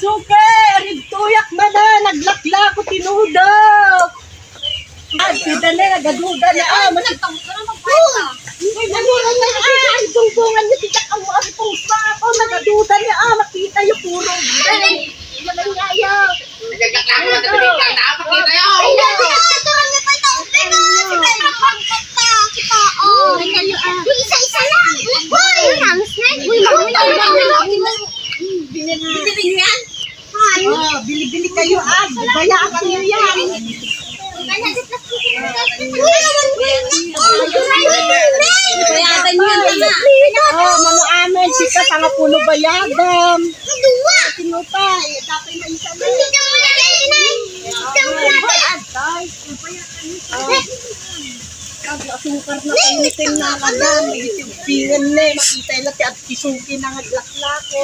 suke, rituyak na na, naglakla ko tinudok. Ay, pidali, nagaduda na, Nagtawag ka na magpata. Ay, nalunan na, tungtungan niya, tiyak ang mga pusa ko, nagaduda niya, makita yung puro. Ay, walang yaya. Nagagaklamo na tayo lang, nakapakita kayo. Pinaturan niya pa ito. Pero, si Pedro, pagkata. Yung isa-isa lang. Uy, ang snake. Uy, Bili niyo yan? Bili-bili kayo, bayaran niyo yan. Bayadan niyo yan, tama. Mano amin, sika tanga puno bayadam. Dua. Tinupay, dapat may isa na. Hindi mo na kainin. Asukar na kaniting na kagan, may isipingan na, makita yung lati at kisuki na naglaklako.